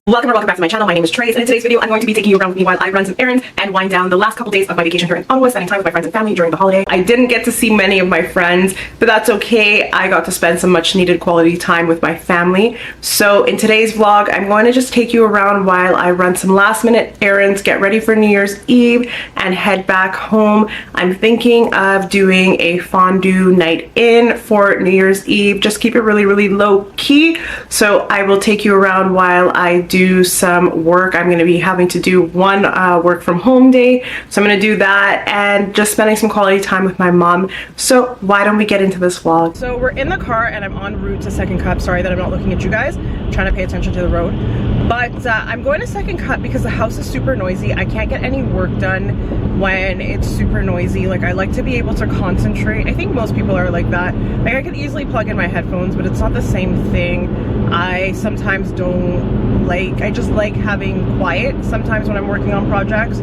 Welcome or welcome back to my channel. My name is Trace, and in today's video I'm going to be taking you around with me while I run some errands and wind down the last couple days of my vacation here in Ottawa, spending time with my friends and family during the holiday. I didn't get to see many of my friends, but that's okay. I got to spend some much needed quality time with my family. So in today's vlog, I'm going to just take you around while I run some last minute errands, get ready for New Year's Eve, and head back home. I'm thinking of doing a fondue night in for New Year's Eve. Just keep it really low key. So I will take you around while I do some work. I'm going to be having to do one work from home day, so I'm going to do that and just spending some quality time with my mom. So why don't we get into this vlog? So we're in the car and I'm en route to Second Cup. Sorry that I'm not looking at you guys. I'm trying to pay attention to the road, but I'm going to Second Cup because the house is super noisy. I can't get any work done when it's super noisy. Like, I like to be able to concentrate. I think most people are like that. Like, I could easily plug in my headphones, but it's not the same thing. I sometimes don't like, I just like having quiet sometimes when I'm working on projects.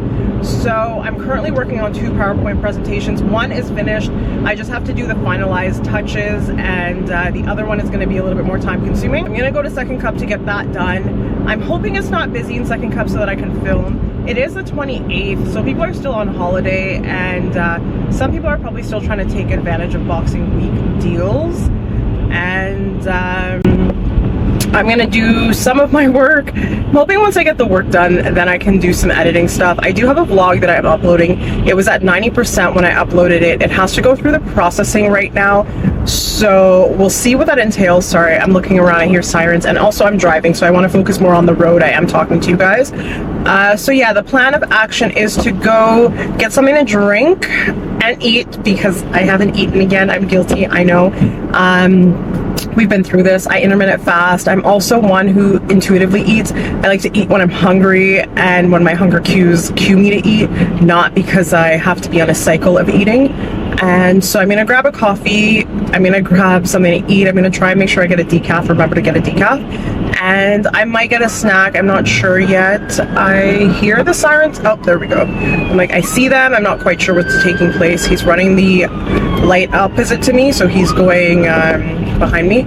So I'm currently working on 2 PowerPoint presentations. One is finished. I just have to do the finalized touches, and the other one is going to be a little bit more time consuming. I'm going to go to Second Cup to get that done. I'm hoping it's not busy in Second Cup so that I can film. It is the 28th, so people are still on holiday, and some people are probably still trying to take advantage of Boxing Week deals. And I'm gonna do some of my work. I'm hoping once I get the work done, then I can do some editing stuff. I do have a vlog that I'm uploading. It was at 90% when I uploaded it. It has to go through the processing right now, so we'll see what that entails. Sorry, I'm looking around, I hear sirens, and also I'm driving, so I want to focus more on the road. I am talking to you guys. So yeah, the plan of action is to go get something to drink and eat, because I haven't eaten again. I'm guilty, I know. We've been through this. I intermittent fast. I'm also one who intuitively eats. I like to eat when I'm hungry and when my hunger cues cue me to eat, not because I have to be on a cycle of eating. And so I'm gonna grab a coffee, I'm gonna grab something to eat, I'm gonna try and make sure I get a decaf, remember to get a decaf, and I might get a snack, I'm not sure yet. I hear the sirens. Oh, there we go. I'm like, I see them, I'm not quite sure what's taking place. He's running the light opposite to me, so he's going behind me.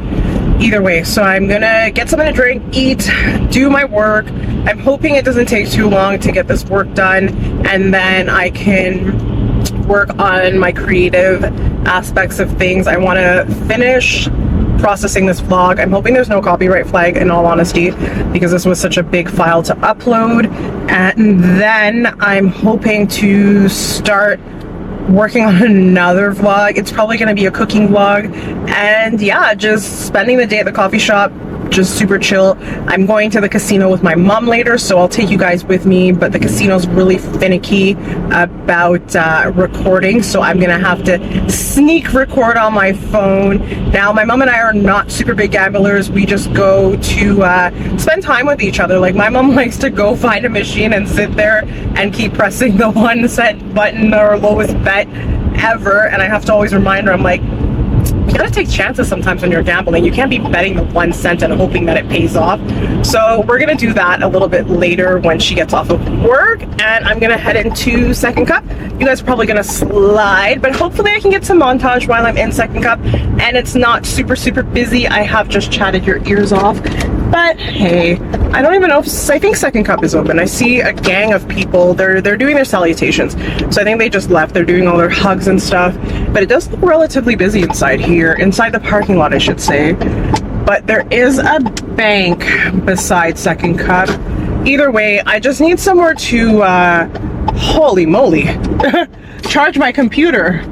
Either way, so I'm gonna get something to drink, eat, do my work. I'm hoping it doesn't take too long to get this work done, and then I can work on my creative aspects of things. I want to finish processing this vlog. I'm hoping there's no copyright flag, in all honesty, because this was such a big file to upload. And then I'm hoping to start working on another vlog. It's probably going to be a cooking vlog, and yeah, just spending the day at the coffee shop, just super chill. I'm going to the casino with my mom later, so I'll take you guys with me, but the casino's really finicky about recording, so I'm gonna have to sneak record on my phone. Now, my mom and I are not super big gamblers. We just go to spend time with each other. Like, my mom likes to go find a machine and sit there and keep pressing the 1 cent button or lowest bet ever, and I have to always remind her, I'm like, you gotta take chances sometimes when you're gambling. You can't be betting the 1 cent and hoping that it pays off. So we're gonna do that a little bit later when she gets off of work, and I'm gonna head into Second Cup. You guys are probably gonna slide, but hopefully I can get some montage while I'm in Second Cup and it's not super busy. I have just chatted your ears off, but hey, I don't even know if, I think Second Cup is open. I see a gang of people. They're doing their salutations, so I think they just left. They're doing all their hugs and stuff, but it does look relatively busy inside here, inside the parking lot, I should say. But there is a bank beside Second Cup. Either way, I just need somewhere to holy moly, charge my computer.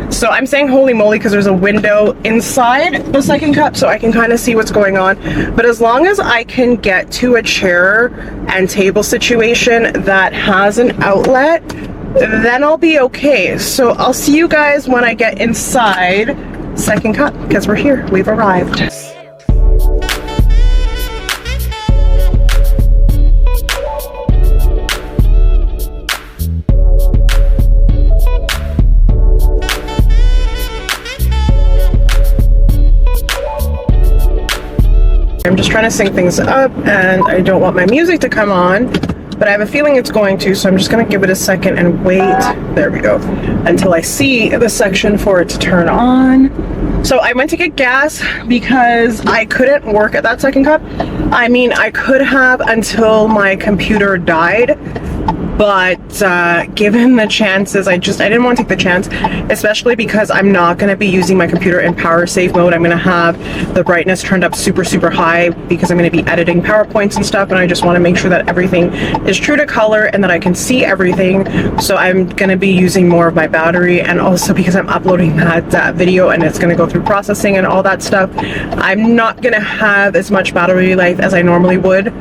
So I'm saying holy moly because there's a window inside the Second Cup, so I can kind of see what's going on. But as long as I can get to a chair and table situation that has an outlet, then I'll be okay. So I'll see you guys when I get inside Second Cup, because we're here, we've arrived. I'm just trying to sync things up, and I don't want my music to come on, but I have a feeling it's going to, so I'm just going to give it a second and wait, there we go, until I see the section for it to turn on. So I went to get gas because I couldn't work at that second cup. I mean, I could have until my computer died, but given the chances, I didn't want to take the chance, especially because I'm not going to be using my computer in power save mode. I'm going to have the brightness turned up super high because I'm going to be editing PowerPoints and stuff, and I just want to make sure that everything is true to color and that I can see everything. So I'm going to be using more of my battery, and also because I'm uploading that video and it's going to go through processing and all that stuff, I'm not going to have as much battery life as I normally would.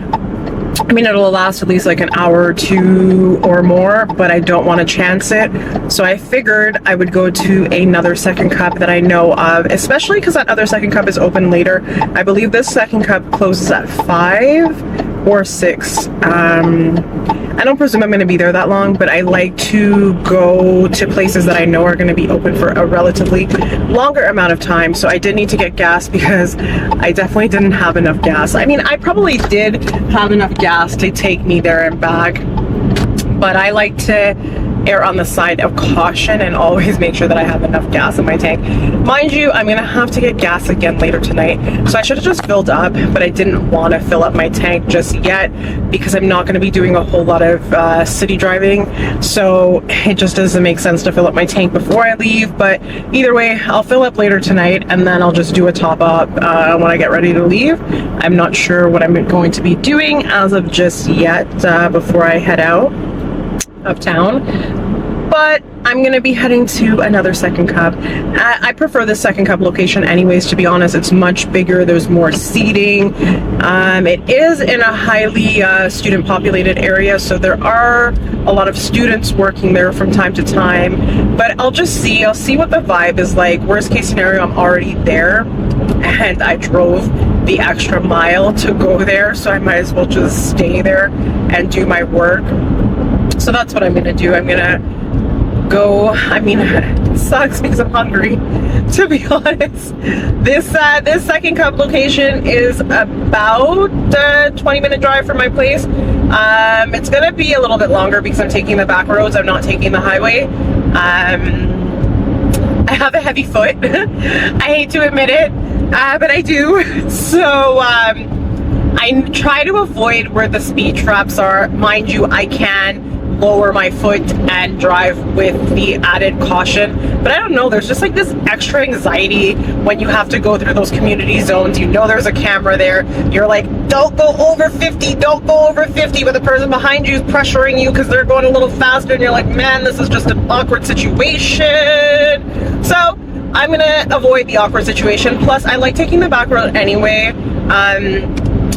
I mean, it'll last at least like an hour or two or more, but I don't want to chance it. So I figured I would go to another second cup that I know of, especially because that other second cup is open later. I believe this second cup closes at 5 or 6. I don't presume I'm going to be there that long, but I like to go to places that I know are going to be open for a relatively longer amount of time. So I did need to get gas because I definitely didn't have enough gas. I mean, I probably did have enough gas to take me there and back, but I like to err on the side of caution and always make sure that I have enough gas in my tank. Mind you, I'm gonna have to get gas again later tonight, so I should have just filled up, but I didn't want to fill up my tank just yet because I'm not going to be doing a whole lot of city driving, so it just doesn't make sense to fill up my tank before I leave. But either way, I'll fill up later tonight and then I'll just do a top up when I get ready to leave. I'm not sure what I'm going to be doing as of just yet before I head out of town, but I'm gonna be heading to another second cup. I prefer the second cup location anyways, to be honest. It's much bigger, there's more seating. It is in a highly student populated area, so there are a lot of students working there from time to time, but I'll see what the vibe is like. Worst case scenario, I'm already there and I drove the extra mile to go there, so I might as well just stay there and do my work. So that's what I'm gonna do. I'm gonna go. I mean, it sucks because I'm hungry, to be honest. This second cup location is about a 20-minute drive from my place. It's gonna be a little bit longer because I'm taking the back roads. I'm not taking the highway. I have a heavy foot. I hate to admit it, but I do. So I try to avoid where the speed traps are. Mind you, I can lower my foot and drive with the added caution, but I don't know, there's just like this extra anxiety when you have to go through those community zones. You know there's a camera there, you're like, don't go over 50, don't go over 50, but the person behind you is pressuring you because they're going a little faster, and you're like, man, this is just an awkward situation. So I'm gonna avoid the awkward situation. Plus, I like taking the back road anyway.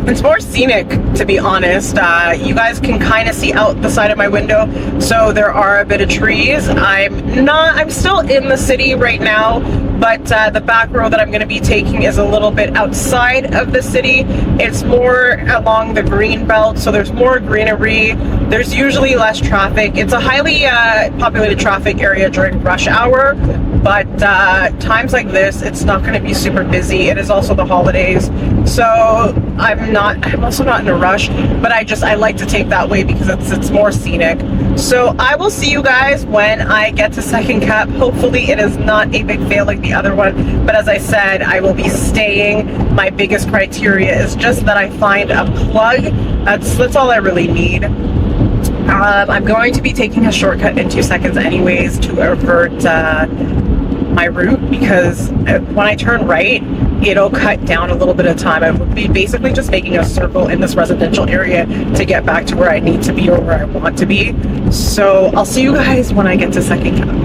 It's more scenic, to be honest. You guys can kind of see out the side of my window, so there are a bit of trees. I'm still in the city right now, but the back road that I'm going to be taking is a little bit outside of the city. It's more along the green belt, so there's more greenery. There's usually less traffic. It's a highly populated traffic area during rush hour, but times like this, it's not going to be super busy. It is also the holidays, so I'm also not in a rush, but I like to take that way because it's more scenic. So I will see you guys when I get to second cup. Hopefully it is not a big fail like the other one, but as I said, I will be staying. My biggest criteria is just that I find a plug. That's all I really need. I'm going to be taking a shortcut in 2 seconds anyways to avert my route, because when I turn right, it'll cut down a little bit of time. I would be basically just making a circle in this residential area to get back to where I need to be or where I want to be. So I'll see you guys when I get to second cup.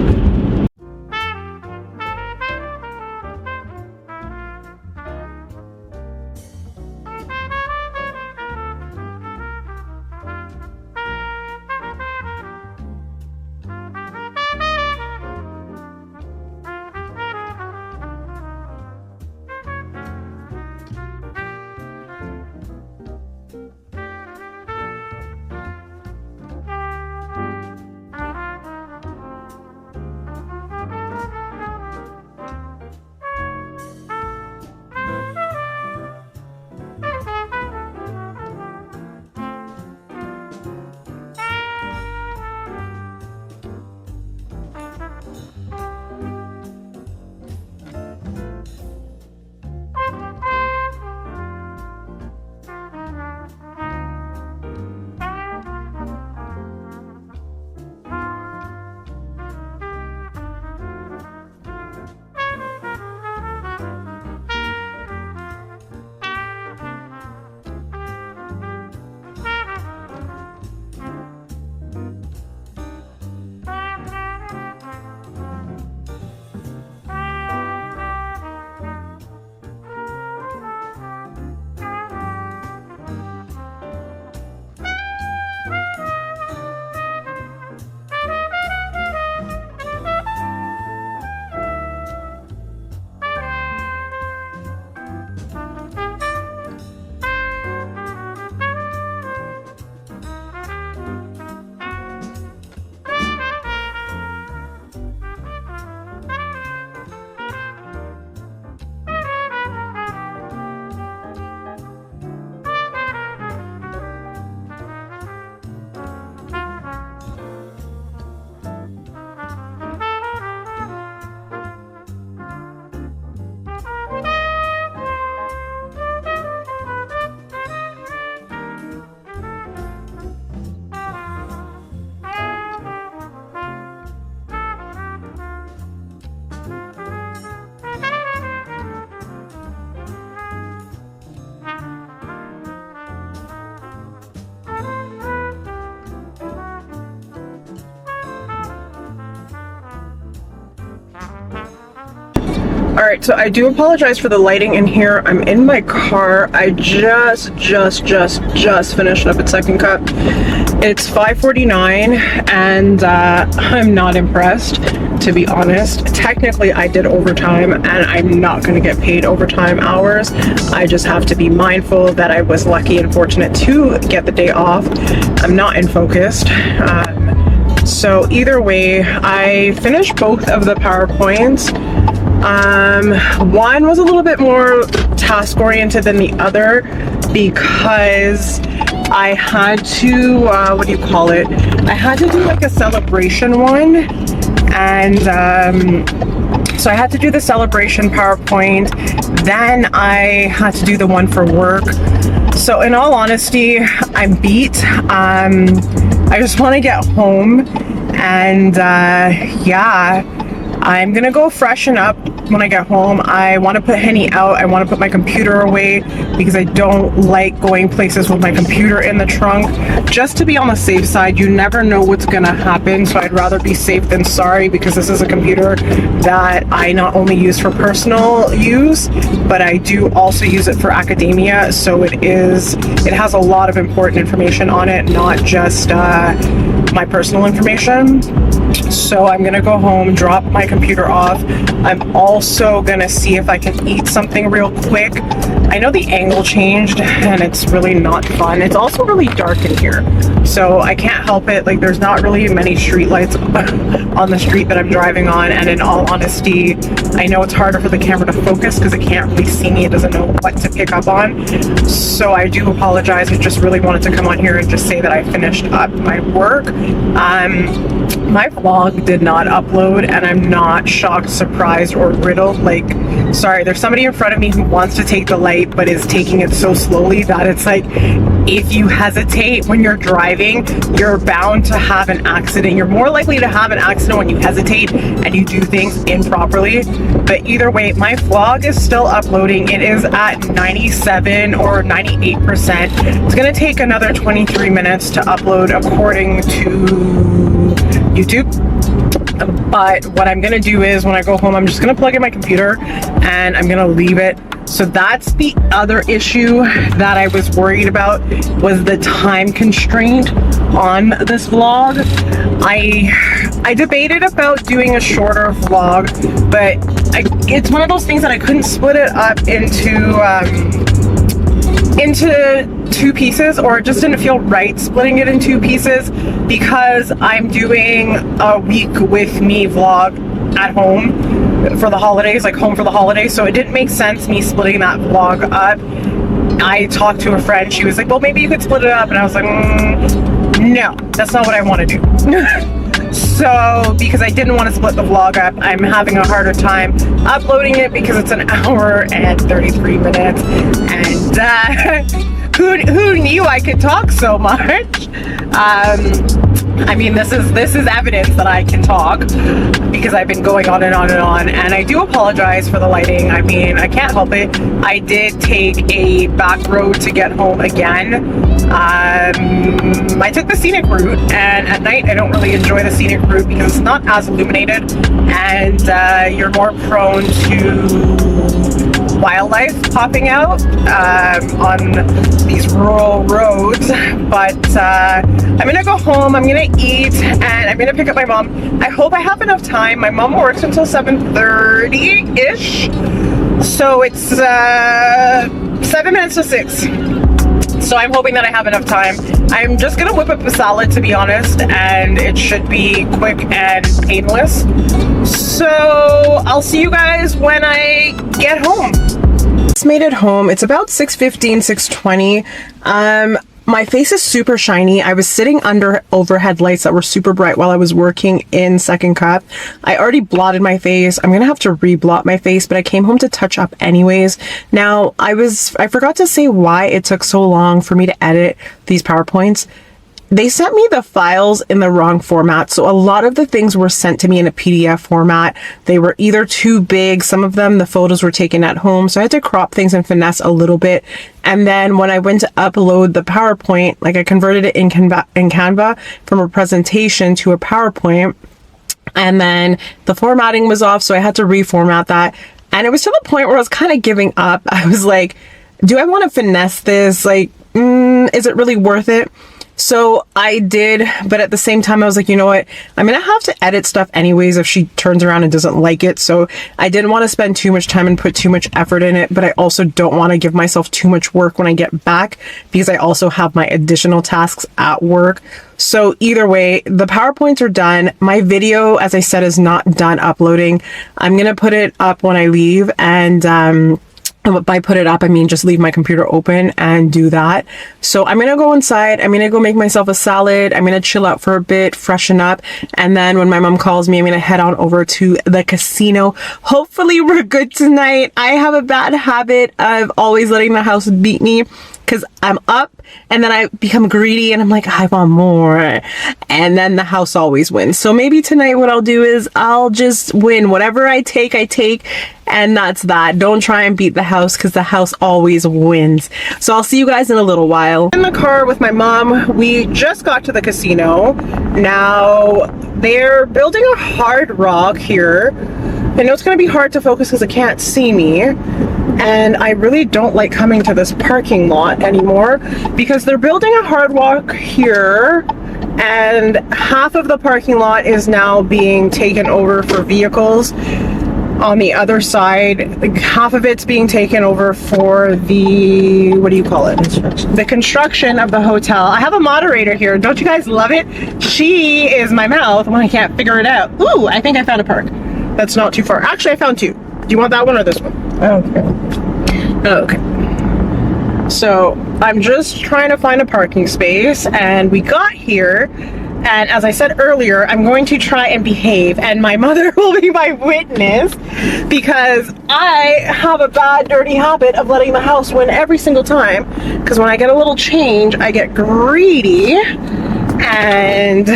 Alright, so I do apologize for the lighting in here. I'm in my car. I just finished up at Second Cup. It's 5:49 and I'm not impressed, to be honest. Technically, I did overtime and I'm not going to get paid overtime hours. I just have to be mindful that I was lucky and fortunate to get the day off. I'm not in focused. So either way, I finished both of the PowerPoints. One was a little bit more task oriented than the other because I had to, what do you call it? I had to do like a celebration one, and so I had to do the celebration PowerPoint, then I had to do the one for work. So in all honesty, I'm beat. I just want to get home, and yeah, I'm gonna go freshen up when I get home. I want to put Henny out. I want to put my computer away because I don't like going places with my computer in the trunk. Just to be on the safe side, you never know what's gonna happen, so I'd rather be safe than sorry, because this is a computer that I not only use for personal use, but I do also use it for academia. So it has a lot of important information on it, not just my personal information. So I'm gonna go home, drop my computer off. I'm also gonna see if I can eat something real quick. I know the angle changed and it's really not fun. It's also really dark in here, so I can't help it. Like, there's not really many street lights on the street that I'm driving on, and in all honesty, I know it's harder for the camera to focus because it can't really see me. It doesn't know what to pick up on. So I do apologize. I just really wanted to come on here and just say that I finished up my work. My vlog did not upload, and I'm not shocked, surprised, or riddled. Like, sorry, there's somebody in front of me who wants to take the light but is taking it so slowly that it's like, if you hesitate when you're driving, you're bound to have an accident. You're more likely to have an accident when you hesitate and you do things improperly. But either way, my vlog is still uploading. It is at 97 or 98%. It's gonna take another 23 minutes to upload according to YouTube. But what I'm gonna do is, when I go home, I'm just gonna plug in my computer and I'm gonna leave it. So that's the other issue that I was worried about, was the time constraint on this vlog. I debated about doing a shorter vlog, but it's one of those things that I couldn't split it up into two pieces, or it just didn't feel right splitting it in two pieces, because I'm doing a week with me vlog at home for the holidays, like home for the holidays, so it didn't make sense me splitting that vlog up. I talked to a friend, she was like, well, maybe you could split it up, and I was like, no, that's not what I want to do. So because I didn't want to split the vlog up, I'm having a harder time uploading it because it's an hour and 33 minutes, and who knew I could talk so much? I mean, this is evidence that I can talk, because I've been going on and on and on, and I do apologize for the lighting. I mean, I can't help it. I did take a back road to get home again. I took the scenic route, and at night I don't really enjoy the scenic route because it's not as illuminated, and you're more prone to wildlife popping out on these rural roads. But I'm gonna go home, I'm gonna eat, and I'm gonna pick up my mom. I hope I have enough time. My mom works until 7:30-ish, so it's 7 minutes to 6. So I'm hoping that I have enough time. I'm just gonna whip up a salad, to be honest, and it should be quick and painless. So I'll see you guys when I get home. Just made it home. It's about 6:15, 6:20. My face is super shiny. I was sitting under overhead lights that were super bright while I was working in Second Cup. I already blotted my face. I'm gonna have to re-blot my face, but I came home to touch up anyways. Now, I forgot to say why it took so long for me to edit these PowerPoints. They sent me the files in the wrong format, so a lot of the things were sent to me in a PDF format. They were either too big, some of them, the photos were taken at home, so I had to crop things and finesse a little bit. And then when I went to upload the PowerPoint, like I converted it in Canva from a presentation to a PowerPoint, and then the formatting was off, so I had to reformat that. And it was to the point where I was kind of giving up. I was like, do I want to finesse this? Like, is it really worth it? So I did, but at the same time, I was like, you know what? I'm going to have to edit stuff anyways if she turns around and doesn't like it. So I didn't want to spend too much time and put too much effort in it, but I also don't want to give myself too much work when I get back because I also have my additional tasks at work. So either way, the PowerPoints are done. My video, as I said, is not done uploading. I'm going to put it up when I leave, and by put it up, I mean just leave my computer open and do that. So I'm gonna go inside. I'm gonna go make myself a salad. I'm gonna chill out for a bit, freshen up, and then when my mom calls me, I'm gonna head on over to the casino. Hopefully we're good tonight. I have a bad habit of always letting the house beat me because I'm up and then I become greedy and I'm like, I want more. And then the house always wins. So maybe tonight what I'll do is I'll just win. Whatever I take. And that's that. Don't try and beat the house because the house always wins. So I'll see you guys in a little while. In the car with my mom, we just got to the casino. Now they're building a Hard Rock here. I know it's going to be hard to focus because it can't see me. And I really don't like coming to this parking lot anymore because they're building a Hard Rock here and half of the parking lot is now being taken over for vehicles. On the other side, like half of it's being taken over for the, what do you call it? The construction of the hotel. I have a moderator here. Don't you guys love it? She is my mouth when I can't figure it out. Ooh, I think I found a park. That's not too far. Actually, I found two. Do you want that one or this one? Okay. So I'm just trying to find a parking space and we got here. And as I said earlier, I'm going to try and behave, and my mother will be my witness because I have a bad, dirty habit of letting the house win every single time. Because when I get a little change, I get greedy and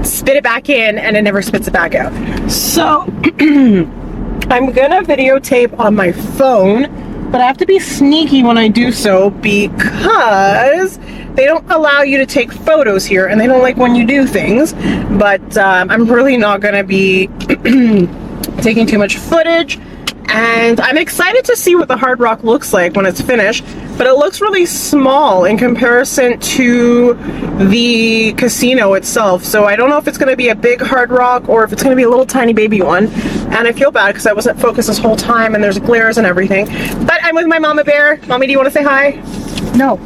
spit it back in, and it never spits it back out. So I'm gonna videotape on my phone, but I have to be sneaky when I do so because they don't allow you to take photos here and they don't like when you do things. But I'm really not gonna be taking too much footage, and I'm excited to see what the Hard Rock looks like when it's finished, but it looks really small in comparison to the casino itself. So I don't know if it's gonna be a big Hard Rock or if it's gonna be a little tiny baby one. And I feel bad because I wasn't focused this whole time and there's glares and everything. But I'm with my mama bear. Mommy, do you want to say hi? No.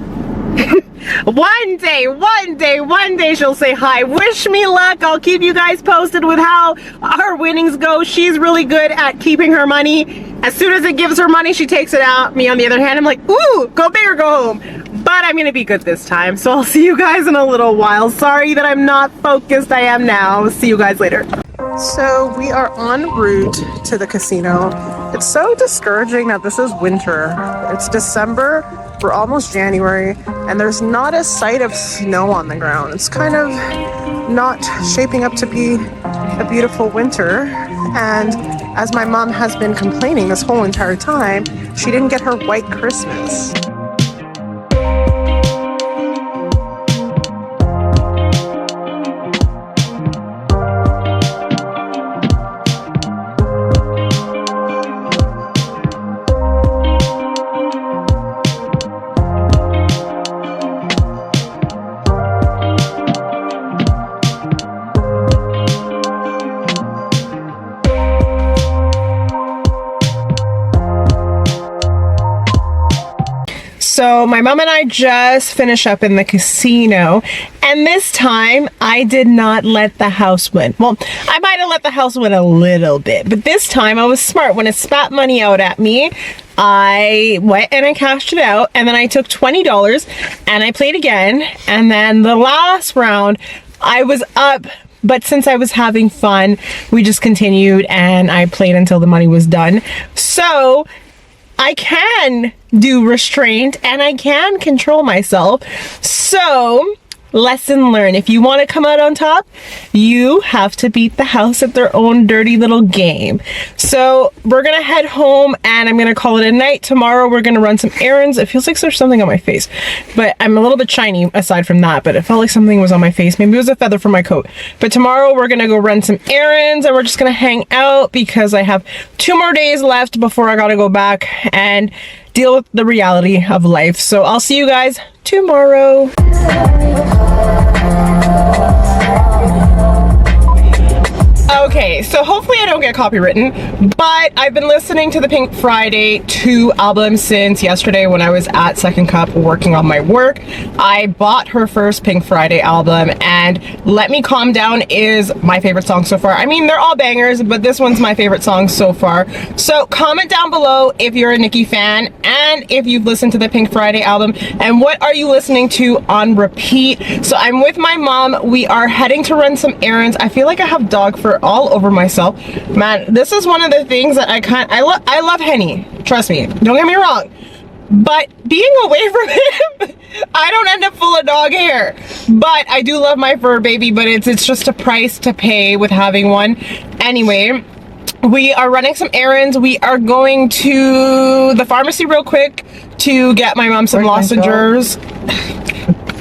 One day she'll say hi. Wish me luck. I'll keep you guys posted with how our winnings go. She's really good at keeping her money. As soon as it gives her money, she takes it out. Me, on the other hand, I'm like, ooh, go big or go home. But I'm gonna be good this time. So I'll see you guys in a little while. Sorry that I'm not focused. I am now. See you guys later. So we are en route to the casino. It's so discouraging that this is winter. It's December. We're almost January, and there's not a sight of snow on the ground. It's kind of not shaping up to be a beautiful winter. And as my mom has been complaining this whole entire time, she didn't get her white Christmas. So my mom and I just finished up in the casino, and this time I did not let the house win. Well, I might have let the house win a little bit, but this time I was smart. When it spat money out at me, I went and I cashed it out, and then I took $20 and I played again, and then the last round I was up, but since I was having fun, we just continued and I played until the money was done. So I can do restraint and I can control myself. So lesson learned. If you want to come out on top, you have to beat the house at their own dirty little game. So we're gonna head home and I'm gonna call it a night. Tomorrow we're gonna run some errands. It feels like there's something on my face, but I'm a little bit shiny aside from that, but it felt like something was on my face. Maybe it was a feather from my coat. But tomorrow we're gonna go run some errands and we're just gonna hang out because I have 2 more days left before I gotta go back and deal with the reality of life. So I'll see you guys tomorrow. Okay, so hopefully I don't get copywritten, but I've been listening to the Pink Friday 2 album since yesterday when I was at Second Cup working on my work. I bought her first Pink Friday album, and Let Me Calm Down is my favorite song so far. I mean, they're all bangers, but this one's my favorite song so far. So comment down below if you're a Nicki fan and if you've listened to the Pink Friday album, and what are you listening to on repeat. So I'm with my mom. We are heading to run some errands. I feel like I have dog fur all over myself. Man, this is one of the things that I love Henny. Trust me, don't get me wrong. But being away from him, I don't end up full of dog hair. But I do love my fur baby, but it's just a price to pay with having one. Anyway, we are running some errands. We are going to the pharmacy real quick to get my mom some lozenges.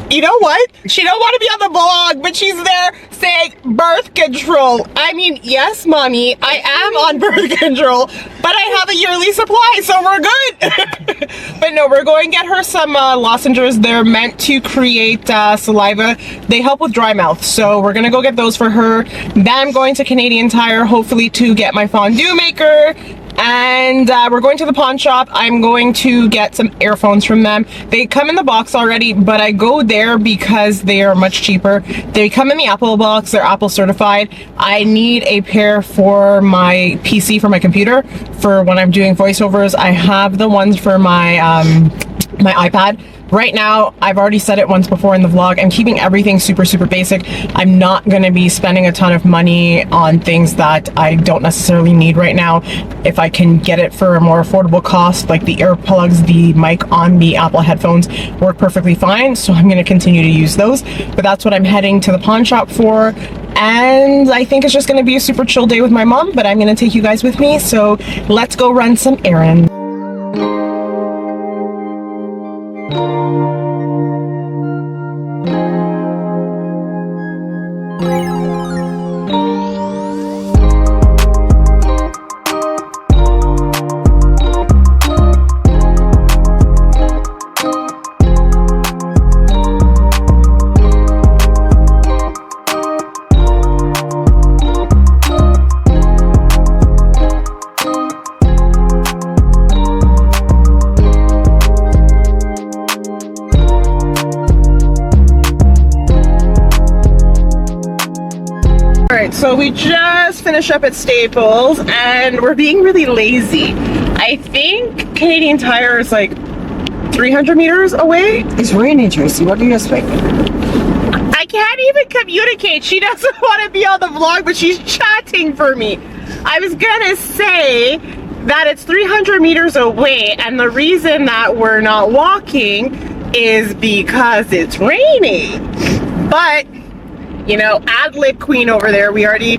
You know what? She don't want to be on the blog, but she's there saying birth control. I mean, yes, mommy, I am on birth control, but I have a yearly supply, so we're good. But no, we're going to get her some lozenges. They're meant to create saliva. They help with dry mouth, so we're gonna go get those for her. Then I'm going to Canadian Tire, hopefully to get my fondue maker. And we're going to the pawn shop. I'm going to get some earphones from them. They come in the box already, but I go there because they are much cheaper. They come in the Apple box. They're Apple certified. I need a pair for my PC, for my computer, for when I'm doing voiceovers. I have the ones for my my iPad. Right now, I've already said it once before in the vlog, I'm keeping everything super basic. I'm not going to be spending a ton of money on things that I don't necessarily need right now. If I can get it for a more affordable cost, like the earplugs, the mic on the Apple headphones work perfectly fine, so I'm going to continue to use those. But that's what I'm heading to the pawn shop for. And I think it's just going to be a super chill day with my mom, but I'm going to take you guys with me, so let's go run some errands. So we just finished up at Staples and we're being really lazy. I think Canadian Tire is like 300 meters away. It's raining, Tracy. What do you expect? I can't even communicate. She doesn't want to be on the vlog, but she's chatting for me. I was gonna say that it's 300 meters away, and the reason that we're not walking is because it's raining. But you know, ad-lib queen over there, we already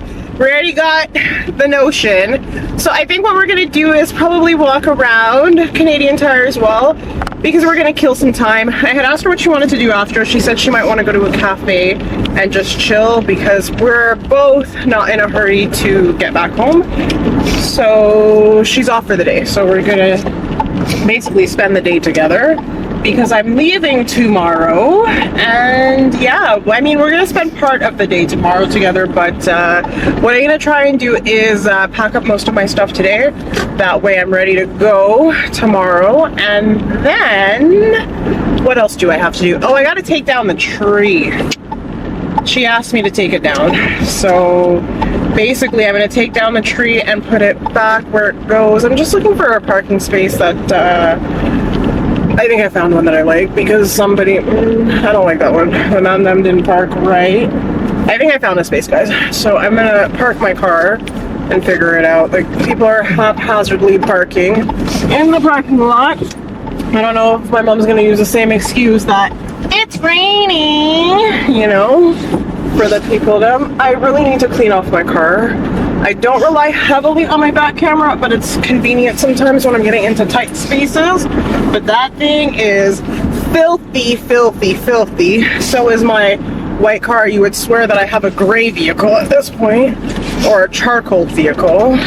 got the notion. So I think what we're gonna do is probably walk around Canadian Tire as well, because we're gonna kill some time. I had asked her what she wanted to do after. She said she might want to go to a cafe and just chill because we're both not in a hurry to get back home. So she's off for the day. So we're gonna basically spend the day together, because I'm leaving tomorrow. And yeah, I mean, we're gonna spend part of the day tomorrow together, but what I'm gonna try and do is pack up most of my stuff today. That way I'm ready to go tomorrow. And then what else do I have to do? Oh, I gotta take down the tree. She asked me to take it down, so basically I'm gonna take down the tree and put it back where it goes. I'm just looking for a parking space that I think I found one that I like, because somebody, I don't like that one. The man them didn't park right. I think I found a space, guys. So I'm gonna park my car and figure it out. Like, people are haphazardly parking in the parking lot. I don't know if my mom's gonna use the same excuse that It's raining, you know, for the people them. I really need to clean off my car. I don't rely heavily on my back camera, but it's convenient sometimes when I'm getting into tight spaces. But that thing is filthy, filthy, filthy. So is my white car. You would swear that I have a gray vehicle at this point, or a charcoal vehicle.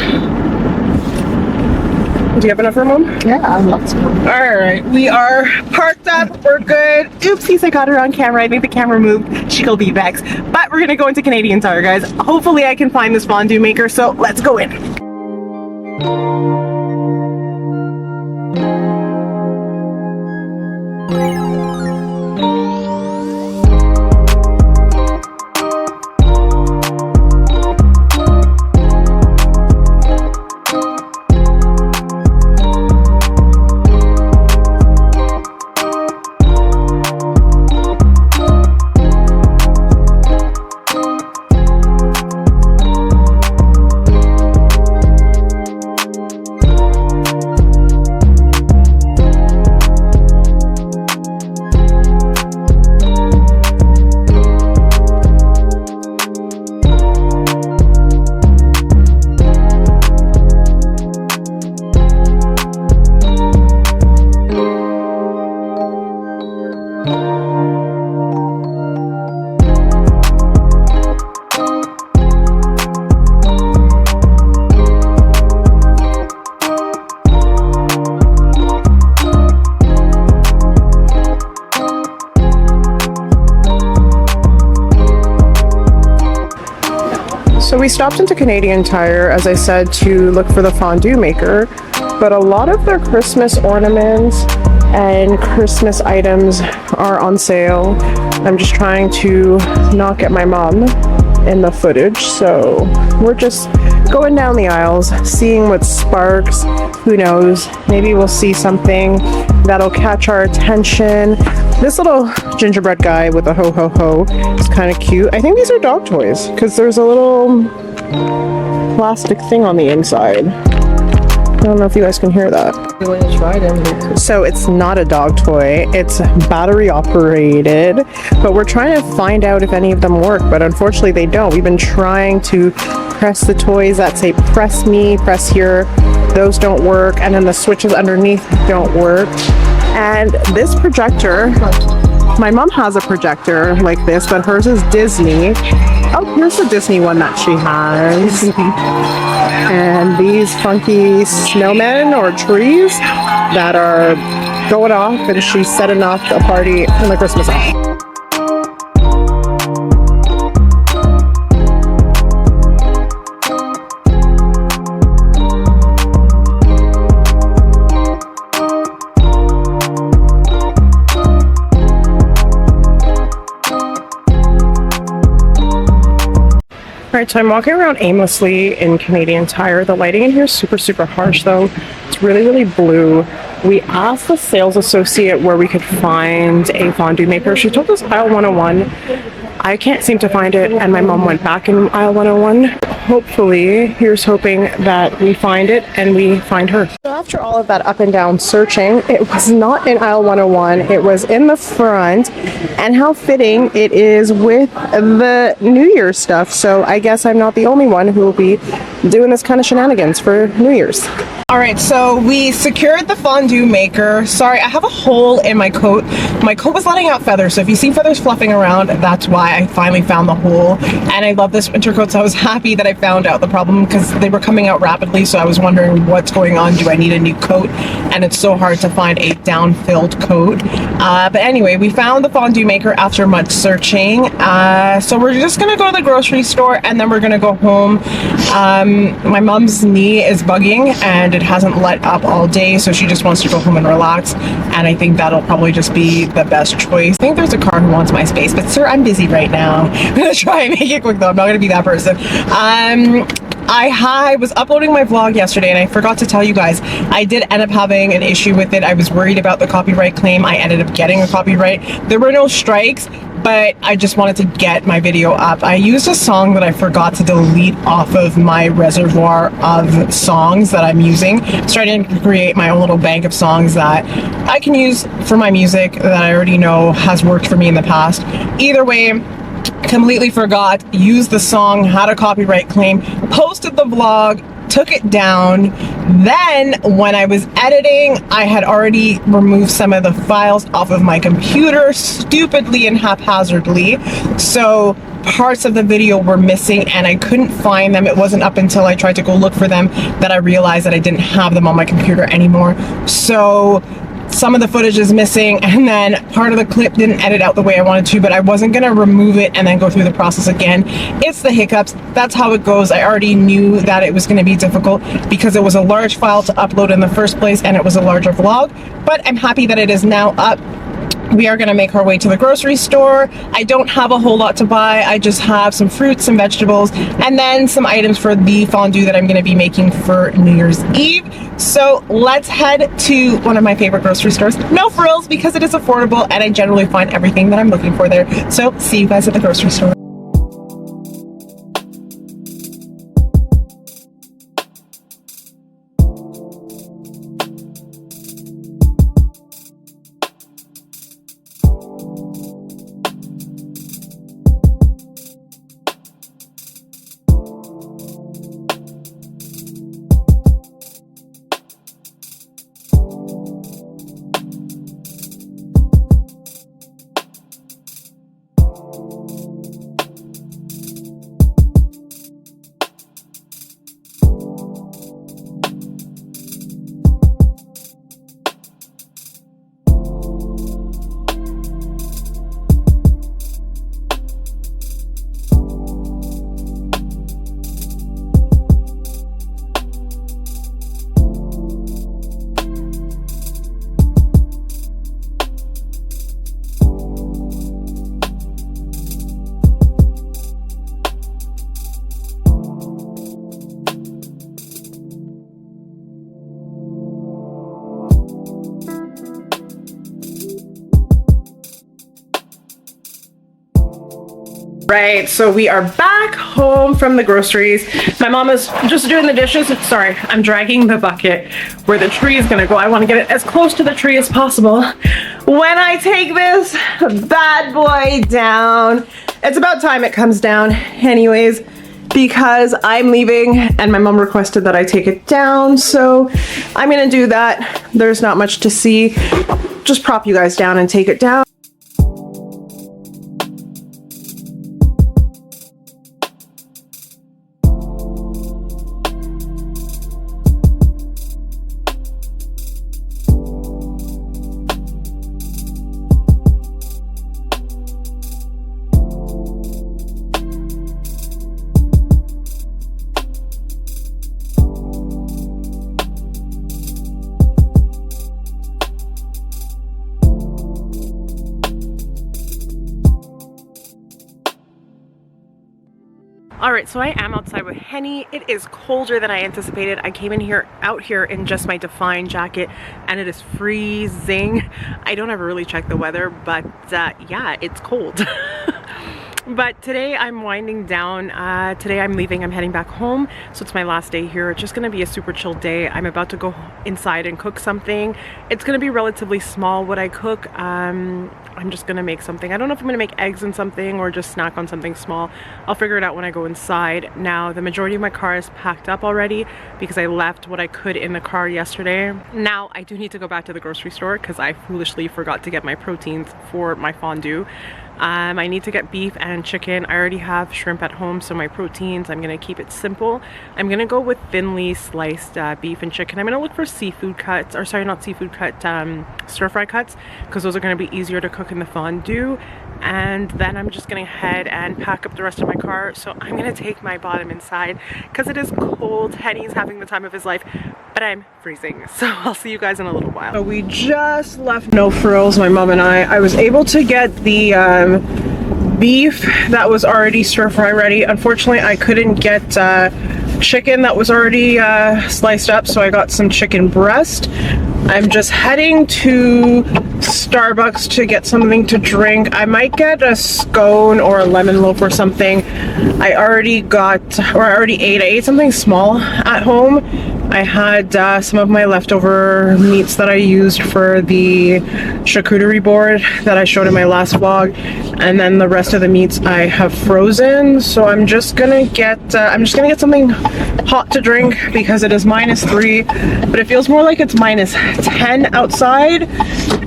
Do you have enough room, Mom? Yeah, lots of them. Alright, we are parked up, we're good. Oopsies, I got her on camera. I think the camera moved. She'll be vexed. But we're gonna go into Canadian Tire, guys. Hopefully I can find this fondue maker, so let's go in. So we stopped into Canadian Tire, as I said, to look for the fondue maker, but a lot of their Christmas ornaments and Christmas items are on sale. I'm just trying to not get my mom in the footage, so we're just going down the aisles, seeing what sparks. Who knows, maybe we'll see something that'll catch our attention. This little gingerbread guy with a ho ho ho is kind of cute. I think these are dog toys because there's a little plastic thing on the inside. I don't know if you guys can hear that. You want to try them? So it's not a dog toy, it's battery operated, but we're trying to find out if any of them work, but unfortunately they don't. We've been trying to press the toys that say press me, press here. Those don't work, and then the switches underneath don't work. And this projector, my mom has a projector like this, but hers is Disney. Oh, here's the Disney one that she has. And these funky snowmen or trees that are going off, and she's setting off a party in the Christmas house. Alright, so I'm walking around aimlessly in Canadian Tire. The lighting in here is super, super harsh though. It's really, really blue. We asked the sales associate where we could find a fondue maker. She told us aisle 101. I can't seem to find it, and my mom went back in aisle 101. Hopefully, here's hoping that we find it and we find her. So after all of that up and down searching, it was not in aisle 101. It was in the front, and how fitting it is with the New Year's stuff. So I guess I'm not the only one who will be doing this kind of shenanigans for New Year's. All right, so we secured the fondue maker. Sorry, I have a hole in my coat. My coat was letting out feathers, so if you see feathers fluffing around, that's why I finally found the hole. And I love this winter coat, so I was happy that I found out the problem because they were coming out rapidly, so I was wondering what's going on. Do I need a new coat? And it's so hard to find a down-filled coat. But anyway, we found the fondue maker after much searching. So we're just gonna go to the grocery store and then we're gonna go home. My mom's knee is bugging and it hasn't let up all day, so she just wants to go home and relax, and I think that'll probably just be the best choice. I think there's a car who wants my space, but sir, I'm busy right now. I'm gonna try and make it quick though. I'm not gonna be that person. I was uploading my vlog yesterday and I forgot to tell you guys, I did end up having an issue with it. I was worried about the copyright claim. I ended up getting a copyright. There were no strikes, but I just wanted to get my video up. I used a song that I forgot to delete off of my reservoir of songs that I'm using. Starting to create my own little bank of songs that I can use for my music that I already know has worked for me in the past. Either way, completely forgot, used the song, had a copyright claim, posted the vlog, took it down. Then when I was editing, I had already removed some of the files off of my computer stupidly and haphazardly. So parts of the video were missing and I couldn't find them. It wasn't up until I tried to go look for them that I realized that I didn't have them on my computer anymore. So some of the footage is missing, and then part of the clip didn't edit out the way I wanted to, but I wasn't gonna remove it and then go through the process again. It's the hiccups. That's how it goes. I already knew that it was gonna be difficult because it was a large file to upload in the first place and it was a larger vlog, but I'm happy that it is now up. We are going to make our way to the grocery store. I don't have a whole lot to buy. I just have some fruits and vegetables and then some items for the fondue that I'm going to be making for New Year's Eve. So let's head to one of my favorite grocery stores. No frills because it is affordable and I generally find everything that I'm looking for there. So see you guys at the grocery store. Right, so we are back home from the groceries. My mom is just doing the dishes. Sorry, I'm dragging the bucket where the tree is gonna go. I wanna get it as close to the tree as possible. When I take this bad boy down, it's about time it comes down anyways, because I'm leaving and my mom requested that I take it down, so I'm gonna do that. There's not much to see. I'll just prop you guys down and take it down. Alright, so I am outside with Henny. It is colder than I anticipated. I came out here in just my Define jacket and it is freezing. I don't ever really check the weather, but yeah, it's cold. But today I'm winding down. Today I'm leaving, I'm heading back home. So it's my last day here. It's just gonna be a super chill day. I'm about to go inside and cook something. It's gonna be relatively small what I cook. I'm just gonna make something. I don't know if I'm gonna make eggs and something or just snack on something small. I'll figure it out when I go inside. Now, the majority of my car is packed up already because I left what I could in the car yesterday. Now, I do need to go back to the grocery store because I foolishly forgot to get my proteins for my fondue. I need to get beef and chicken. I already have shrimp at home, so my proteins, I'm gonna keep it simple. I'm gonna go with thinly sliced beef and chicken. I'm gonna look for seafood cuts, or sorry, not seafood cut, stir fry cuts, because those are gonna be easier to cook in the fondue. And then I'm just gonna head and pack up the rest of my car. So I'm gonna take my bottom inside because it is cold. Henny's having the time of his life, but I'm freezing. So I'll see you guys in a little while. So we just left No Frills, my mom and I was able to get the beef that was already stir fry ready. Unfortunately, I couldn't get chicken that was already sliced up, so I got some chicken breast. I'm just heading to Starbucks to get something to drink. I might get a scone or a lemon loaf or something. I already ate something small at home. I had some of my leftover meats that I used for the charcuterie board that I showed in my last vlog, and then the rest of the meats I have frozen. So I'm just gonna get something hot to drink because it is -3, but it feels more like it's -10 outside,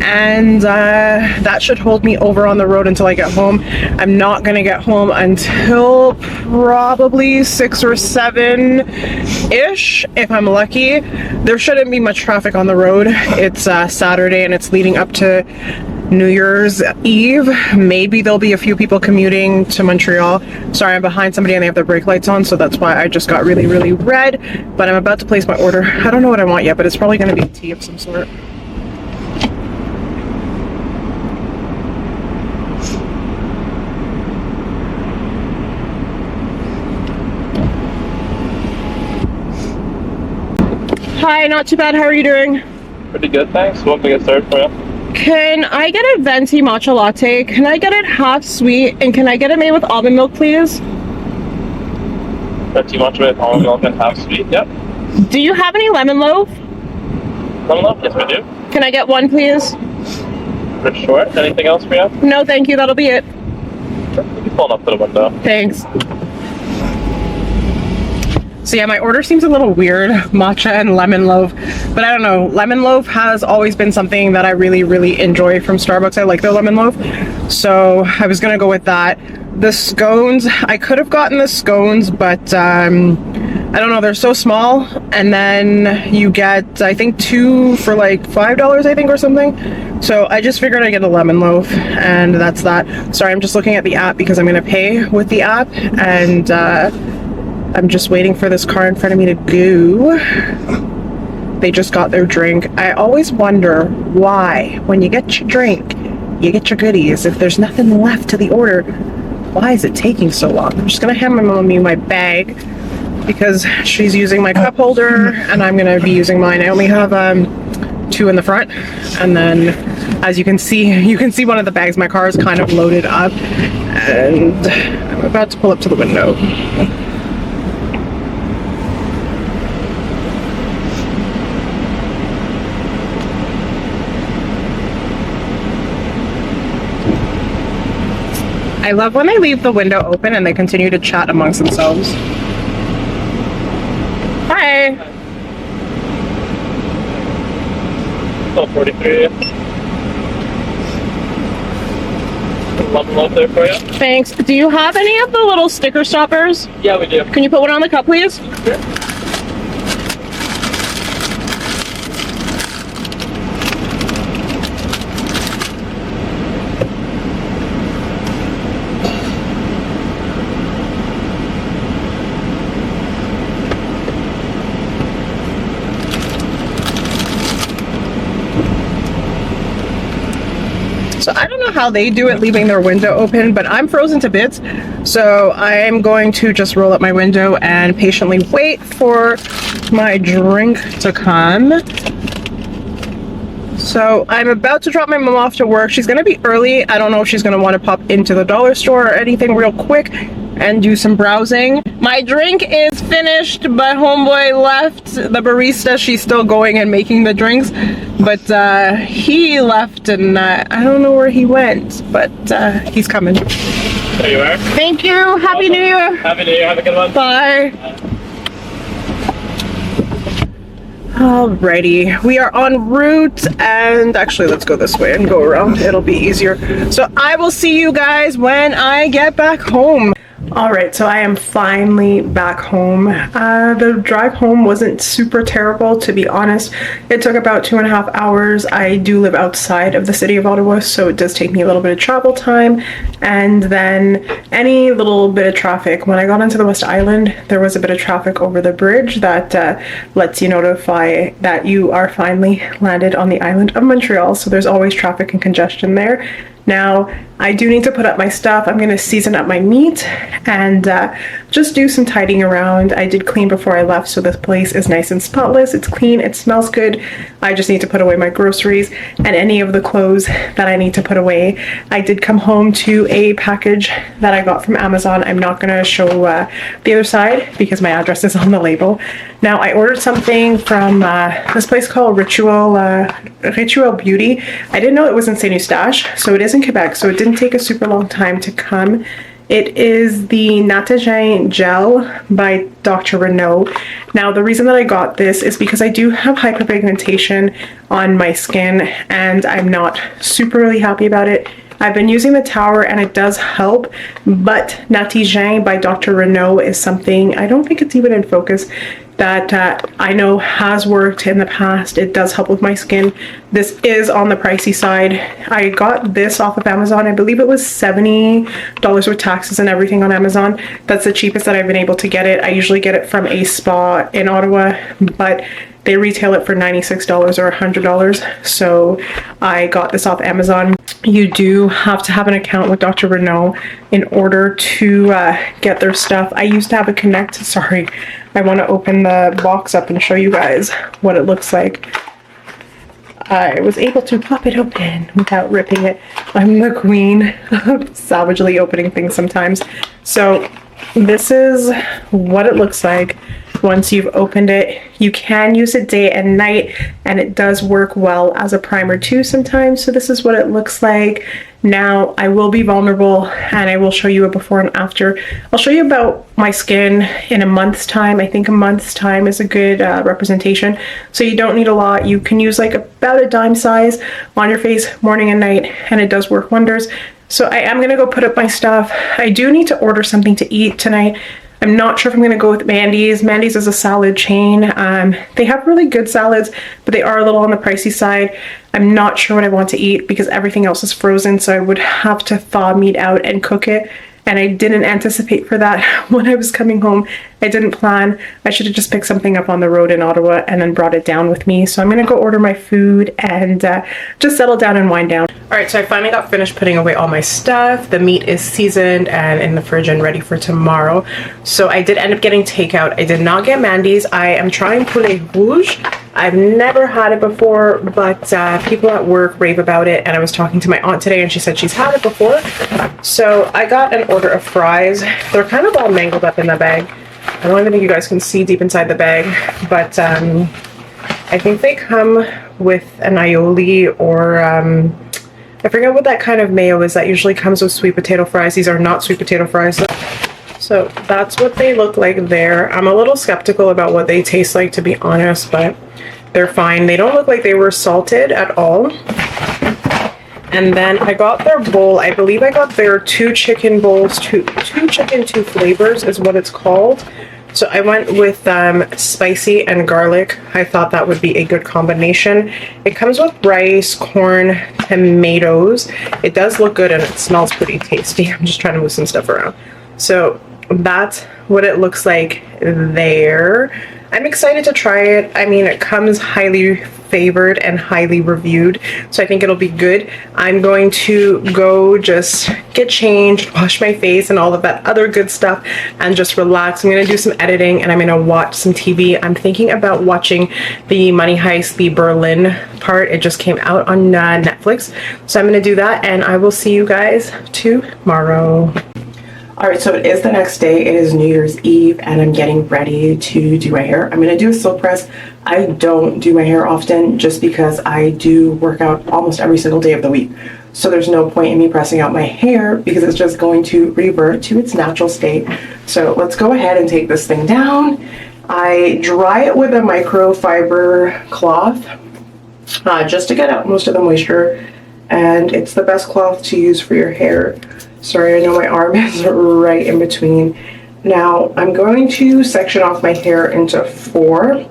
and that should hold me over on the road until I get home. I'm not gonna get home until probably 6 or 7-ish if I'm lucky. There shouldn't be much traffic on the road. It's Saturday and it's leading up to New Year's Eve. Maybe there'll be a few people commuting to Montreal. Sorry, I'm behind somebody and they have their brake lights on, so that's why I just got really, really red. But I'm about to place my order. I don't know what I want yet, but it's probably going to be tea of some sort. Hi, not too bad. How are you doing? Pretty good, thanks. What can I get started for you? Can I get a venti matcha latte? Can I get it half sweet? And can I get it made with almond milk, please? Venti matcha with almond milk and half sweet, yep. Do you have any lemon loaf? Lemon loaf? Yes, we do. Can I get one, please? For sure. Anything else for you? No, thank you. That'll be it. Sure. You can pull up to the window. Thanks. So yeah, my order seems a little weird, matcha and lemon loaf, but I don't know, lemon loaf has always been something that I really, really enjoy from Starbucks. I like their lemon loaf, so I was gonna go with that. The scones, I could have gotten the scones, but I don't know, they're so small, and then you get, I think, 2 for like $5, I think, or something. So I just figured I'd get a lemon loaf, and that's that. Sorry, I'm just looking at the app because I'm gonna pay with the app, and I'm just waiting for this car in front of me to go. They just got their drink. I always wonder why, when you get your drink, you get your goodies. If there's nothing left to the order, why is it taking so long? I'm just gonna hand my mommy my bag because she's using my cup holder and I'm gonna be using mine. I only have 2 in the front, and then as you can see one of the bags. My car is kind of loaded up, and I'm about to pull up to the window. I love when they leave the window open and they continue to chat amongst themselves. Hi. 43. Lemon loaf there for you? Thanks. Do you have any of the little sticker stoppers? Yeah, we do. Can you put one on the cup, please? Sure. So I don't know how they do it leaving their window open, but I'm frozen to bits. So I'm going to just roll up my window and patiently wait for my drink to come. So I'm about to drop my mom off to work. She's gonna be early. I don't know if she's gonna want to pop into the dollar store or anything real quick and do some browsing. My drink is finished, but homeboy left. The barista, she's still going and making the drinks, but he left and I don't know where he went, but he's coming. There you are. Thank you. Happy New Year. Happy New Year. Have a good one. Bye. Alrighty, we are en route, and actually let's go this way and go around. It'll be easier. So I will see you guys when I get back home. Alright, so I am finally back home. The drive home wasn't super terrible, to be honest. It took about 2.5 hours. I do live outside of the city of Ottawa, so it does take me a little bit of travel time. And then any little bit of traffic. When I got onto the West Island, there was a bit of traffic over the bridge that lets you notify that you are finally landed on the island of Montreal. So there's always traffic and congestion there. Now, I do need to put up my stuff. I'm going to season up my meat, and just do some tidying around. I did clean before I left, so this place is nice and spotless. It's clean, it smells good. I just need to put away my groceries and any of the clothes that I need to put away. I did come home to a package that I got from Amazon. I'm not going to show the other side because my address is on the label. Now, I ordered something from this place called Ritual Beauty. I didn't know it was in Saint Eustache, so it is in Quebec, so it didn't take a super long time to come. It is the Natagin Gel by Dr. Renault. Now, the reason that I got this is because I do have hyperpigmentation on my skin and I'm not super really happy about it. I've been using the tower and it does help, but Natagin by Dr. Renault is something, I don't think it's even in focus, that I know has worked in the past. It does help with my skin. This is on the pricey side. I got this off of Amazon. I believe it was $70 with taxes and everything on Amazon. That's the cheapest that I've been able to get it. I usually get it from a spa in Ottawa, but they retail it for $96 or $100. So I got this off Amazon. You do have to have an account with Dr. Renault in order to get their stuff. I used to have a Connect. Sorry, I want to open the box up and show you guys what it looks like. I was able to pop it open without ripping it. I'm the queen of savagely opening things sometimes. So this is what it looks like once you've opened it. You can use it day and night, and it does work well as a primer too sometimes. So this is what it looks like. Now, I will be vulnerable and I will show you a before and after. I'll show you about my skin in a month's time. I think a month's time is a good representation. So you don't need a lot. You can use like about a dime size on your face morning and night, and it does work wonders. So I am gonna go put up my stuff. I do need to order something to eat tonight. I'm not sure if I'm going to go with Mandy's. Mandy's is a salad chain. They have really good salads, but they are a little on the pricey side. I'm not sure what I want to eat because everything else is frozen, so I would have to thaw meat out and cook it. And I didn't anticipate for that when I was coming home. I didn't plan. I should have just picked something up on the road in Ottawa and then brought it down with me. So I'm gonna go order my food and just settle down and wind down. All right, so I finally got finished putting away all my stuff. The meat is seasoned and in the fridge and ready for tomorrow. So I did end up getting takeout. I did not get Mandy's. I am trying Poulet Rouge. I've never had it before, but people at work rave about it, and I was talking to my aunt today and she said she's had it before. So I got an order of fries. They're kind of all mangled up in the bag. I don't even think you guys can see deep inside the bag, but I think they come with an aioli or I forget what that kind of mayo is that usually comes with sweet potato fries. These are not sweet potato fries. So that's what they look like there. I'm a little skeptical about what they taste like, to be honest, but they're fine. They don't look like they were salted at all. And then I got their bowl. I believe I got their two chicken bowls, two chicken, two flavors is what it's called. So I went with spicy and garlic. I thought that would be a good combination. It comes with rice, corn, tomatoes. It does look good and it smells pretty tasty. I'm just trying to move some stuff around. So that's what it looks like there. I'm excited to try it. I mean, it comes highly favored and highly reviewed, so I think it'll be good. I'm going to go just get changed, wash my face and all of that other good stuff and just relax. I'm gonna do some editing and I'm gonna watch some TV. I'm thinking about watching the Money Heist, the Berlin part. It just came out on Netflix, so I'm gonna do that and I will see you guys tomorrow. Alright, so it is the next day. It is New Year's Eve and I'm getting ready to do my hair. I'm going to do a silk press. I don't do my hair often just because I do work out almost every single day of the week. So there's no point in me pressing out my hair because it's just going to revert to its natural state. So let's go ahead and take this thing down. I dry it with a microfiber cloth just to get out most of the moisture, and it's the best cloth to use for your hair. Sorry, I know my arm is right in between. Now, I'm going to section off my hair into 4.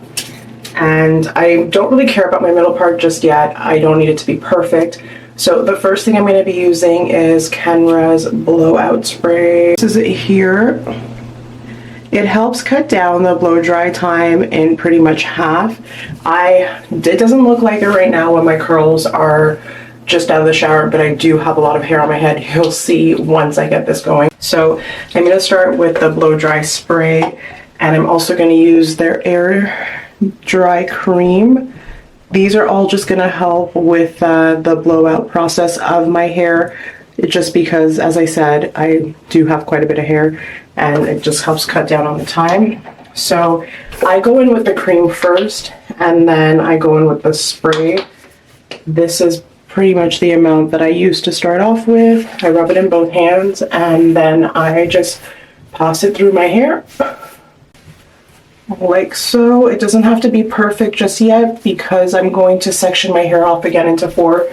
And I don't really care about my middle part just yet. I don't need it to be perfect. So the first thing I'm going to be using is Kenra's blowout spray. This is it here. It helps cut down the blow dry time in pretty much half. It doesn't look like it right now when my curls are just out of the shower, but I do have a lot of hair on my head. You'll see once I get this going. So I'm going to start with the blow dry spray, and I'm also going to use their air dry cream. These are all just going to help with the blowout process of my hair, just because, as I said, I do have quite a bit of hair, and it just helps cut down on the time. So I go in with the cream first, and then I go in with the spray. This is pretty much the amount that I use to start off with. I rub it in both hands, and then I just pass it through my hair like so. It doesn't have to be perfect just yet, because I'm going to section my hair off again into 4,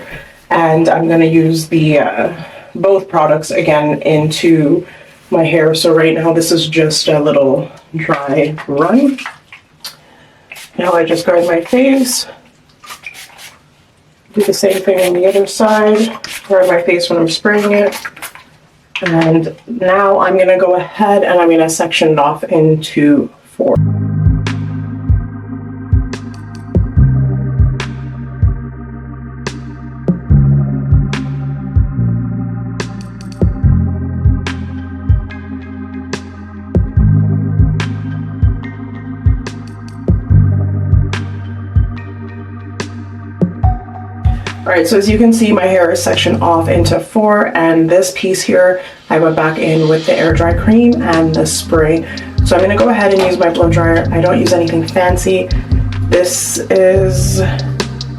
and I'm going to use the both products again into my hair. So right now this is just a little dry run. Now I just guard my face. Do the same thing on the other side. Guard my face when I'm spraying it. And now I'm going to go ahead and I'm going to section it off into 4. Alright, so as you can see, my hair is sectioned off into 4, and this piece here, I went back in with the air dry cream and the spray. So I'm going to go ahead and use my blow dryer. I don't use anything fancy. This is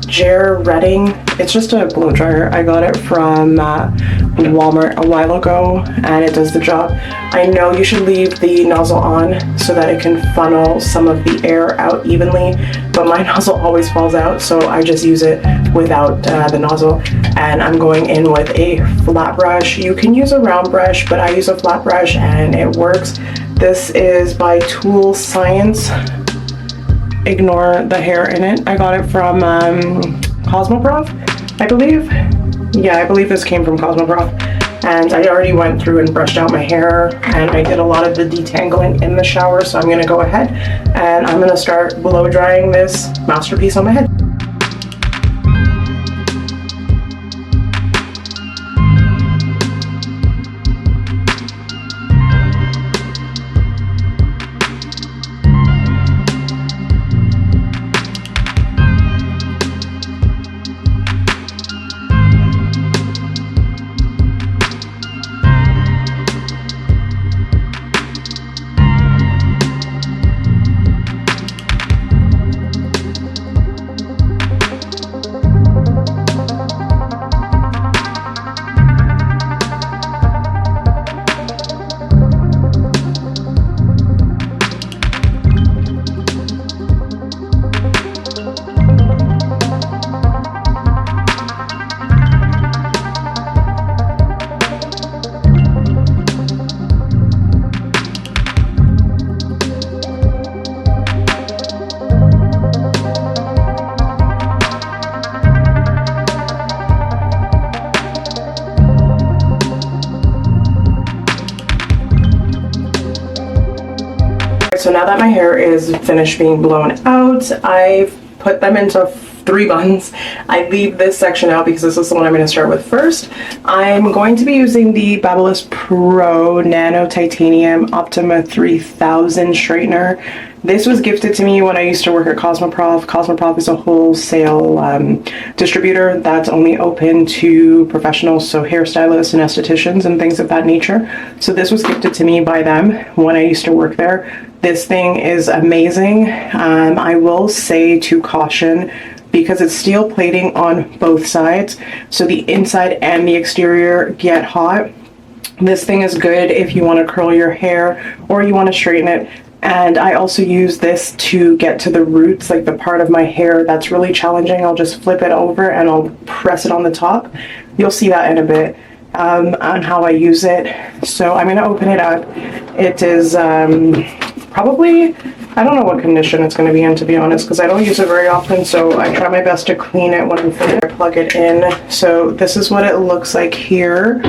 Jer Redding. It's just a blow dryer. I got it from Walmart a while ago, and it does the job. I know you should leave the nozzle on so that it can funnel some of the air out evenly, but my nozzle always falls out, so I just use it without the nozzle. And I'm going in with a flat brush. You can use a round brush, but I use a flat brush and it works. This is by Tool Science. Ignore the hair in it. I got it from Cosmoprof, I believe. Yeah, I believe this came from Cosmoprof. And I already went through and brushed out my hair, and I did a lot of the detangling in the shower, so I'm going to go ahead and I'm going to start blow drying this masterpiece on my head. So now that my hair is finished being blown out, I've put them into 3 buns. I leave this section out because this is the one I'm going to start with first. I'm going to be using the Babyliss Pro Nano Titanium Optima 3000 straightener. This was gifted to me when I used to work at Cosmoprof. Cosmoprof is a wholesale distributor that's only open to professionals, so hairstylists and estheticians and things of that nature. So this was gifted to me by them when I used to work there. This thing is amazing. I will say, to caution, because it's steel plating on both sides, so the inside and the exterior get hot. This thing is good if you want to curl your hair or you want to straighten it. And I also use this to get to the roots, like the part of my hair that's really challenging. I'll just flip it over and I'll press it on the top. You'll see that in a bit on how I use it. So I'm going to open it up. It is probably, I don't know what condition it's going to be in, to be honest, because I don't use it very often, so I try my best to clean it when I'm finished. I plug it in. So this is what it looks like here,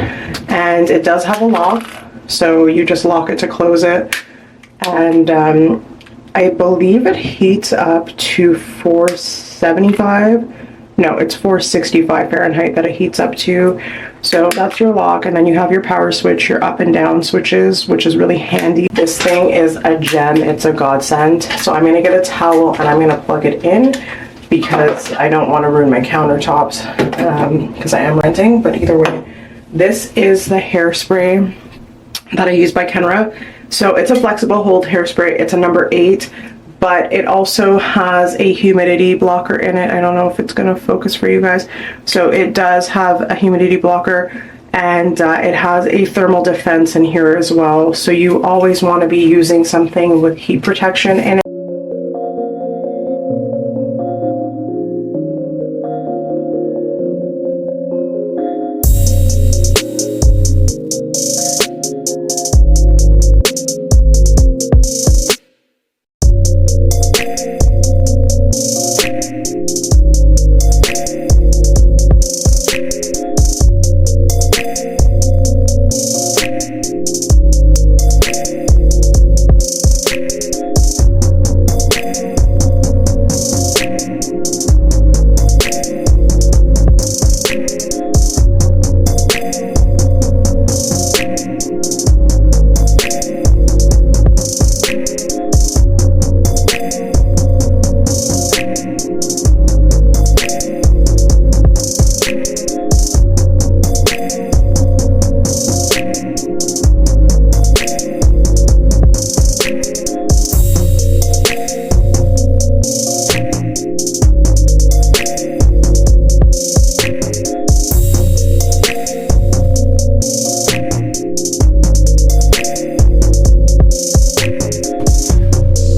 and it does have a lock, so you just lock it to close it. And I believe it heats up to 475, no, it's 465 Fahrenheit that it heats up to. So that's your lock, and then you have your power switch, your up and down switches, which is really handy. This thing is a gem, it's a godsend. So I'm gonna get a towel and I'm gonna plug it in because I don't want to ruin my countertops because I am renting, but either way. This is the hairspray that I use by Kenra. So it's a flexible hold hairspray, it's a number 8. But it also has a humidity blocker in it. I don't know if it's going to focus for you guys. So it does have a humidity blocker, and it has a thermal defense in here as well. So you always want to be using something with heat protection in it.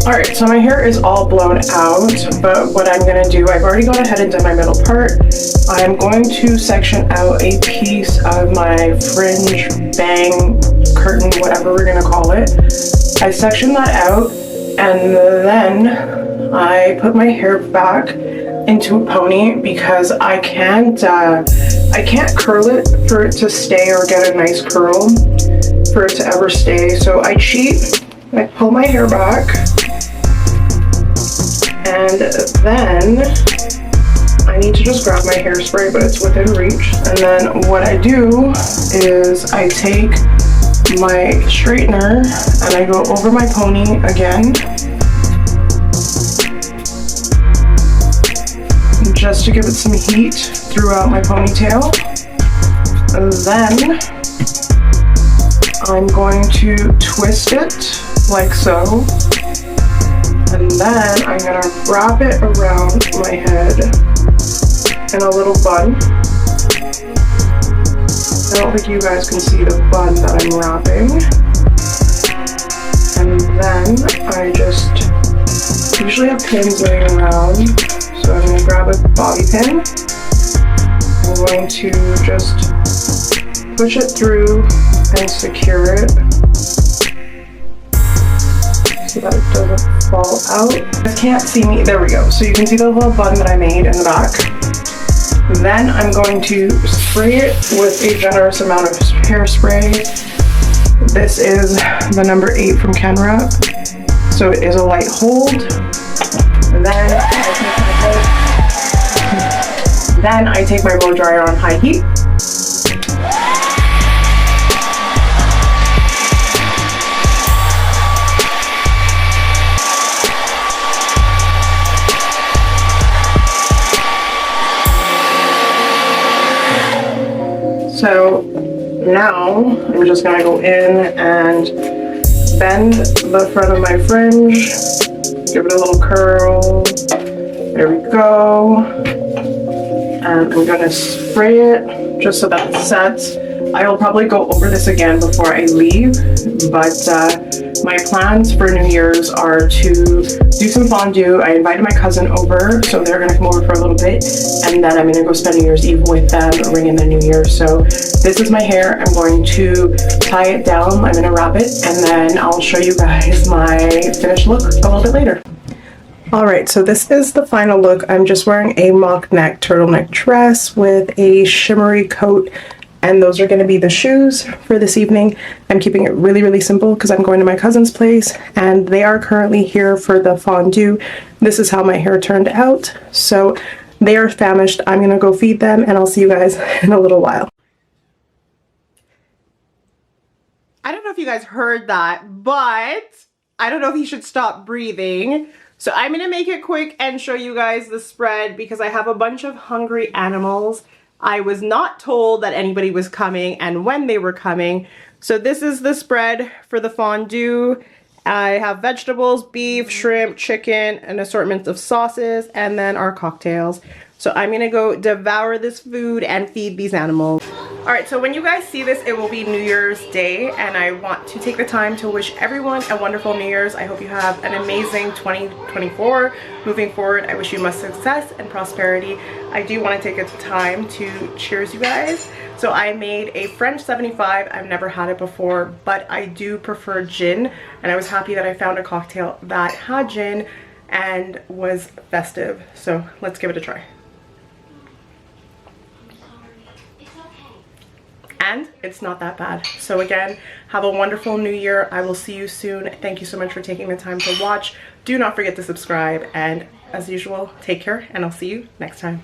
Alright, so my hair is all blown out, but what I'm going to do, I've already gone ahead and done my middle part. I'm going to section out a piece of my fringe, bang, curtain, whatever we're going to call it. I section that out, and then I put my hair back into a pony because I can't curl it for it to stay or get a nice curl for it to ever stay. So I cheat, I pull my hair back, and then I need to just grab my hairspray, but it's within reach. And then what I do is I take my straightener and I go over my pony again, just to give it some heat throughout my ponytail. And then I'm going to twist it like so. And then I'm going to wrap it around my head in a little bun. I don't think you guys can see the bun that I'm wrapping. And then I just usually have pins laying around. So I'm going to grab a bobby pin. I'm going to just push it through and secure it so that it doesn't fall out. You guys can't see me. There we go. So you can see the little bun that I made in the back. Then I'm going to spray it with a generous amount of hairspray. This is the number 8 from Kenra. So it is a light hold. And then I take my blow dryer on high heat. So now I'm just gonna go in and bend the front of my fringe, give it a little curl. There we go. And I'm gonna spray it just so that it sets. I will probably go over this again before I leave, but my plans for New Year's are to do some fondue. I invited my cousin over, so they're gonna come over for a little bit, and then I'm gonna go spend New Year's Eve with them, ring in the New Year. So this is my hair. I'm going to tie it down. I'm gonna wrap it, and then I'll show you guys my finished look a little bit later. Alright, so this is the final look. I'm just wearing a mock neck turtleneck dress with a shimmery coat, and those are going to be the shoes for this evening. I'm keeping it really, really simple because I'm going to my cousin's place, and they are currently here for the fondue. This is how my hair turned out. So They are famished. I'm gonna go feed them and I'll see you guys in a little while. I don't know if you guys heard that, but I don't know if he should stop breathing. So I'm gonna make it quick and show you guys the spread because I have a bunch of hungry animals. I was not told that anybody was coming and when they were coming. So this is the spread for the fondue. I have vegetables, beef, shrimp, chicken, an assortment of sauces, and then our cocktails. So I'm gonna go devour this food and feed these animals. All right, so when you guys see this, it will be New Year's Day, and I want to take the time to wish everyone a wonderful New Year's. I hope you have an amazing 2024. Moving forward, I wish you much success and prosperity. I do want to take the time to cheers you guys. So I made a French 75. I've never had it before, but I do prefer gin, and I was happy that I found a cocktail that had gin and was festive. So let's give it a try. And it's not that bad. So again, have a wonderful new year. I will see you soon. Thank you so much for taking the time to watch. Do not forget to subscribe, and as usual, take care, and I'll see you next time.